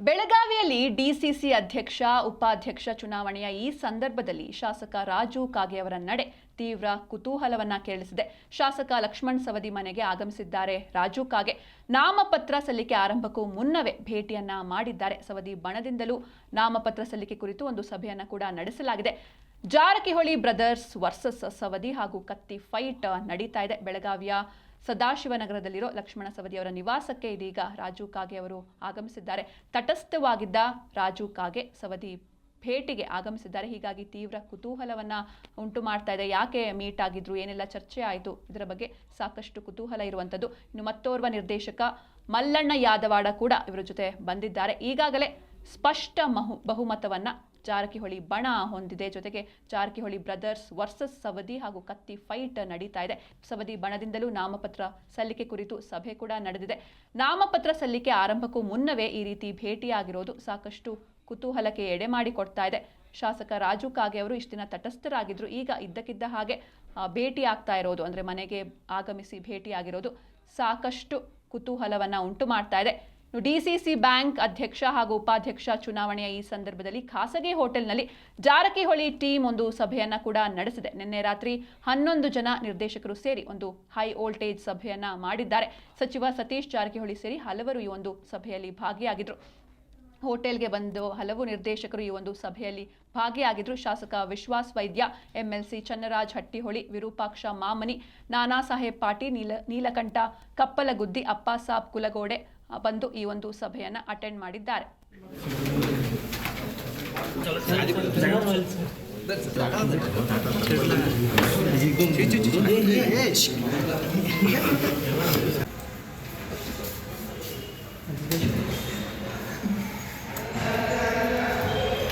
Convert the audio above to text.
ಬೆಳಗಾವಿಯಲ್ಲಿ ಡಿಸಿಸಿ ಅಧ್ಯಕ್ಷ ಉಪಾಧ್ಯಕ್ಷ ಚುನಾವಣೆಯ ಈ ಸಂದರ್ಭದಲ್ಲಿ ಶಾಸಕ ರಾಜು ಕಾಗೆ ಅವರ ನಡೆ ತೀವ್ರ ಕುತೂಹಲವನ್ನ ಕೆರಳಿಸಿದೆ. ಶಾಸಕ ಲಕ್ಷ್ಮಣ್ ಸವದಿ ಮನೆಗೆ ಆಗಮಿಸಿದ್ದಾರೆ ರಾಜು ಕಾಗೆ. ನಾಮಪತ್ರ ಸಲ್ಲಿಕೆ ಆರಂಭಕ್ಕೂ ಮುನ್ನವೇ ಭೇಟಿಯನ್ನ ಮಾಡಿದ್ದಾರೆ. ಸವದಿ ಬಣದಿಂದಲೂ ನಾಮಪತ್ರ ಸಲ್ಲಿಕೆ ಕುರಿತು ಒಂದು ಸಭೆಯನ್ನ ಕೂಡ ನಡೆಸಲಾಗಿದೆ. ಜಾರಕಿಹೊಳಿ ಬ್ರದರ್ಸ್ ವರ್ಸಸ್ ಸವದಿ ಹಾಗೂ ಕತ್ತಿ ಫೈಟ್ ನಡೀತಾ ಇದೆ. ಬೆಳಗಾವಿಯ ಸದಾಶಿವನಗರದಲ್ಲಿರೋ ಲಕ್ಷ್ಮಣ ಸವದಿ ಅವರ ನಿವಾಸಕ್ಕೆ ಇದೀಗ ರಾಜು ಕಾಗೆ ಅವರು ಆಗಮಿಸಿದ್ದಾರೆ. ತಟಸ್ಥವಾಗಿದ್ದ ರಾಜು ಕಾಗೆ ಸವದಿ ಭೇಟಿಗೆ ಆಗಮಿಸಿದ್ದಾರೆ. ಹೀಗಾಗಿ ತೀವ್ರ ಕುತೂಹಲವನ್ನ ಉಂಟು ಮಾಡ್ತಾ ಇದೆ. ಯಾಕೆ ಮೀಟ್ ಆಗಿದ್ರು, ಏನೆಲ್ಲ ಚರ್ಚೆ ಆಯಿತು, ಇದರ ಬಗ್ಗೆ ಸಾಕಷ್ಟು ಕುತೂಹಲ ಇರುವಂಥದ್ದು. ಇನ್ನು ಮತ್ತೋರ್ವ ನಿರ್ದೇಶಕ ಮಲ್ಲಣ್ಣ ಯಾದವಾಡ ಕೂಡ ಇವರ ಜೊತೆ ಬಂದಿದ್ದಾರೆ. ಈಗಾಗಲೇ ಸ್ಪಷ್ಟ ಬಹುಮತವನ್ನ ಜಾರಕಿಹೊಳಿ ಬಣ ಹೊಂದಿದೆ. ಜೊತೆಗೆ ಜಾರಕಿಹೊಳಿ ಬ್ರದರ್ಸ್ ವರ್ಸಸ್ ಸವದಿ ಹಾಗೂ ಕತ್ತಿ ಫೈಟ್ ನಡೀತಾ ಇದೆ. ಸವದಿ ಬಣದಿಂದಲೂ ನಾಮಪತ್ರ ಸಲ್ಲಿಕೆ ಕುರಿತು ಸಭೆ ಕೂಡ ನಡೆದಿದೆ. ನಾಮಪತ್ರ ಸಲ್ಲಿಕೆ ಆರಂಭಕ್ಕೂ ಮುನ್ನವೇ ಈ ರೀತಿ ಭೇಟಿಯಾಗಿರೋದು ಸಾಕಷ್ಟು ಕುತೂಹಲಕ್ಕೆ ಎಡೆ ಮಾಡಿಕೊಡ್ತಾ ಇದೆ. ಶಾಸಕ ರಾಜು ಕಾಗೆ ಅವರು ಇಷ್ಟು ದಿನ ತಟಸ್ಥರಾಗಿದ್ರು. ಈಗ ಇದ್ದಕ್ಕಿದ್ದ ಹಾಗೆ ಭೇಟಿ ಆಗ್ತಾ ಇರೋದು, ಅಂದ್ರೆ ಮನೆಗೆ ಆಗಮಿಸಿ ಭೇಟಿಯಾಗಿರೋದು ಸಾಕಷ್ಟು ಕುತೂಹಲವನ್ನ ಉಂಟು ಮಾಡ್ತಾ ಇದೆ. ಡಿಸಿಸಿ ಬ್ಯಾಂಕ್ ಅಧ್ಯಕ್ಷ ಹಾಗೂ ಉಪಾಧ್ಯಕ್ಷ ಚುನಾವಣೆಯ ಈ ಸಂದರ್ಭದಲ್ಲಿ ಖಾಸಗಿ ಹೋಟೆಲ್ನಲ್ಲಿ ಜಾರಕಿಹೊಳಿ ಟೀಮ್ ಒಂದು ಸಭೆಯನ್ನ ಕೂಡ ನಡೆಸಿದೆ. ನಿನ್ನೆ ರಾತ್ರಿ 11 ಜನ ನಿರ್ದೇಶಕರು ಸೇರಿ ಒಂದು ಹೈ ವೋಲ್ಟೇಜ್ ಸಭೆಯನ್ನ ಮಾಡಿದ್ದಾರೆ. ಸಚಿವ ಸತೀಶ್ ಜಾರಕಿಹೊಳಿ ಸೇರಿ ಹಲವರು ಈ ಒಂದು ಸಭೆಯಲ್ಲಿ ಭಾಗಿಯಾಗಿದ್ರು. ಹೋಟೆಲ್ಗೆ ಬಂದು ಹಲವು ನಿರ್ದೇಶಕರು ಈ ಒಂದು ಸಭೆಯಲ್ಲಿ ಭಾಗಿಯಾಗಿದ್ರು. ಶಾಸಕ ವಿಶ್ವಾಸ್ ವೈದ್ಯ, ಎಂಎಲ್ಸಿ ಚನ್ನರಾಜ್ ಹಟ್ಟಿಹೊಳಿ, ವಿರೂಪಾಕ್ಷ ಮಾಮನಿ, ನಾನಾ ಸಾಹೇಬ್ ಪಾಟೀಲ್, ನೀಲಕಂಠ ಕಪ್ಪಲಗುದ್ದಿ, ಅಪ್ಪಾಸಾಬ್ ಕುಲಗೋಡೆ ಬಂದು ಈ ಒಂದು ಸಭೆಯನ್ನ ಅಟೆಂಡ್ ಮಾಡಿದ್ದಾರೆ.